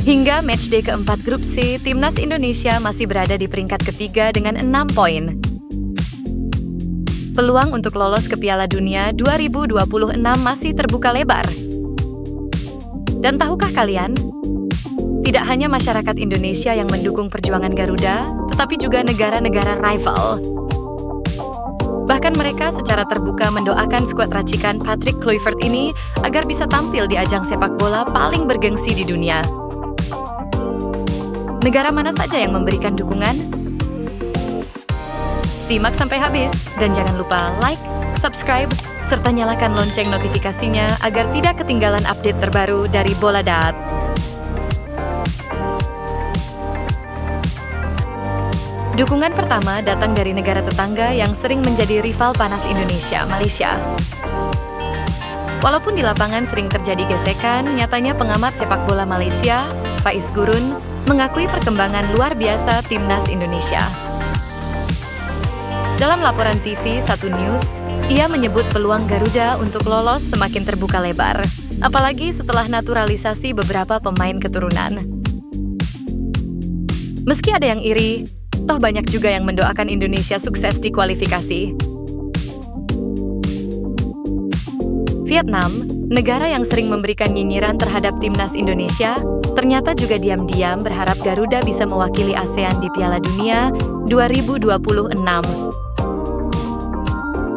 Hingga matchday keempat grup C, timnas Indonesia masih berada di peringkat ketiga dengan 6 poin. Peluang untuk lolos ke Piala Dunia 2026 masih terbuka lebar. Dan tahukah kalian, tidak hanya masyarakat Indonesia yang mendukung perjuangan Garuda, tetapi juga negara-negara rival. Bahkan mereka secara terbuka mendoakan skuad racikan Patrick Kluivert ini agar bisa tampil di ajang sepak bola paling bergengsi di dunia. Negara mana saja yang memberikan dukungan? Simak sampai habis dan jangan lupa like, subscribe, serta nyalakan lonceng notifikasinya agar tidak ketinggalan update terbaru dari Bola.dat. Dukungan pertama datang dari negara tetangga yang sering menjadi rival panas Indonesia, Malaysia. Walaupun di lapangan sering terjadi gesekan, nyatanya pengamat sepak bola Malaysia, Faiz Gurun, mengakui perkembangan luar biasa timnas Indonesia. Dalam laporan TV 1 News, ia menyebut peluang Garuda untuk lolos semakin terbuka lebar, apalagi setelah naturalisasi beberapa pemain keturunan. Meski ada yang iri, toh banyak juga yang mendoakan Indonesia sukses di kualifikasi. Vietnam, negara yang sering memberikan nyinyiran terhadap timnas Indonesia, ternyata juga diam-diam berharap Garuda bisa mewakili ASEAN di Piala Dunia 2026.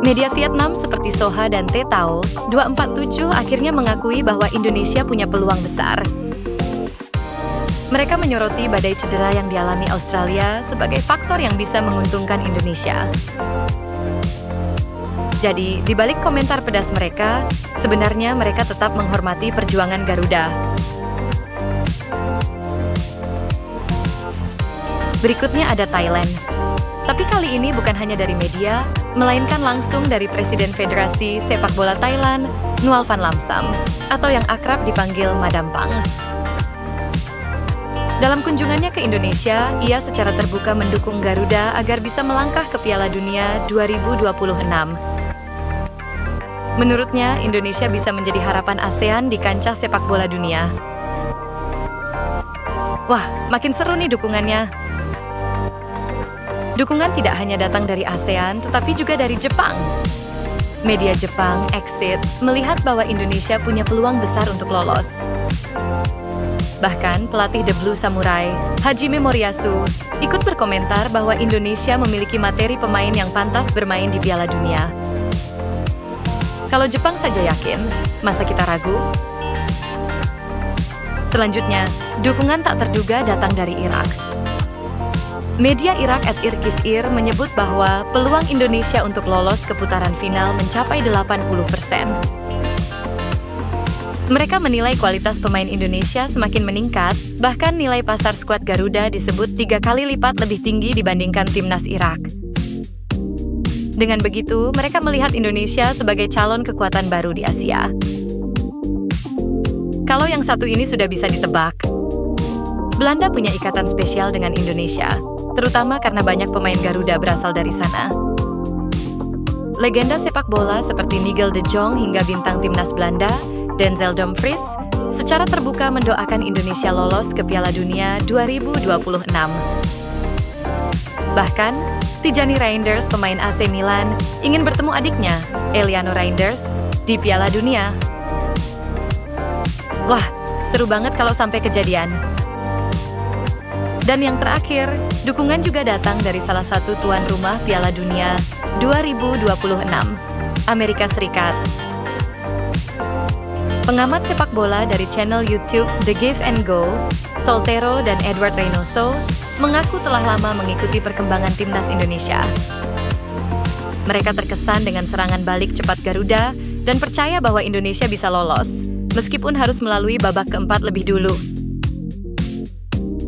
Media Vietnam seperti Soha dan Te Tao 247 akhirnya mengakui bahwa Indonesia punya peluang besar. Mereka menyoroti badai cedera yang dialami Australia sebagai faktor yang bisa menguntungkan Indonesia. Jadi, di balik komentar pedas mereka, sebenarnya mereka tetap menghormati perjuangan Garuda. Berikutnya ada Thailand. Tapi kali ini bukan hanya dari media, melainkan langsung dari Presiden Federasi Sepak Bola Thailand, Nual Van Lamsam, atau yang akrab dipanggil Madam Pang. Dalam kunjungannya ke Indonesia, ia secara terbuka mendukung Garuda agar bisa melangkah ke Piala Dunia 2026. Menurutnya, Indonesia bisa menjadi harapan ASEAN di kancah sepak bola dunia. Wah, makin seru nih dukungannya. Dukungan tidak hanya datang dari ASEAN, tetapi juga dari Jepang. Media Jepang, Exit, melihat bahwa Indonesia punya peluang besar untuk lolos. Bahkan, pelatih The Blue Samurai, Hajime Moriyasu, ikut berkomentar bahwa Indonesia memiliki materi pemain yang pantas bermain di Piala Dunia. Kalau Jepang saja yakin, masa kita ragu? Selanjutnya, dukungan tak terduga datang dari Irak. Media Irak @Irkisir menyebut bahwa peluang Indonesia untuk lolos ke putaran final mencapai 80%. Mereka menilai kualitas pemain Indonesia semakin meningkat, bahkan nilai pasar skuad Garuda disebut 3 kali lipat lebih tinggi dibandingkan timnas Irak. Dengan begitu, mereka melihat Indonesia sebagai calon kekuatan baru di Asia. Kalau yang satu ini sudah bisa ditebak, Belanda punya ikatan spesial dengan Indonesia, terutama karena banyak pemain Garuda berasal dari sana. Legenda sepak bola seperti Nigel de Jong hingga bintang timnas Belanda, Denzel Dumfries, secara terbuka mendoakan Indonesia lolos ke Piala Dunia 2026. Bahkan, Tijani Reinders, pemain AC Milan, ingin bertemu adiknya, Eliano Reinders, di Piala Dunia. Wah, seru banget kalau sampai kejadian. Dan yang terakhir, dukungan juga datang dari salah satu tuan rumah Piala Dunia 2026, Amerika Serikat. Pengamat sepak bola dari channel YouTube The Give and Go, Soltero dan Edward Reynoso, mengaku telah lama mengikuti perkembangan timnas Indonesia. Mereka terkesan dengan serangan balik cepat Garuda dan percaya bahwa Indonesia bisa lolos, meskipun harus melalui babak keempat lebih dulu.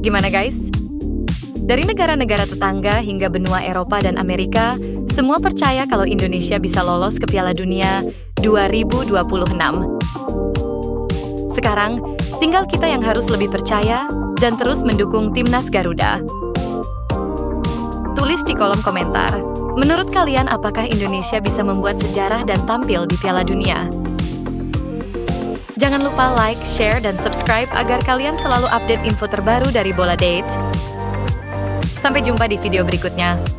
Gimana guys? Dari negara-negara tetangga hingga benua Eropa dan Amerika, semua percaya kalau Indonesia bisa lolos ke Piala Dunia 2026. Sekarang, tinggal kita yang harus lebih percaya dan terus mendukung timnas Garuda. Tulis di kolom komentar, menurut kalian apakah Indonesia bisa membuat sejarah dan tampil di Piala Dunia? Jangan lupa like, share, dan subscribe agar kalian selalu update info terbaru dari Bola Date. Sampai jumpa di video berikutnya.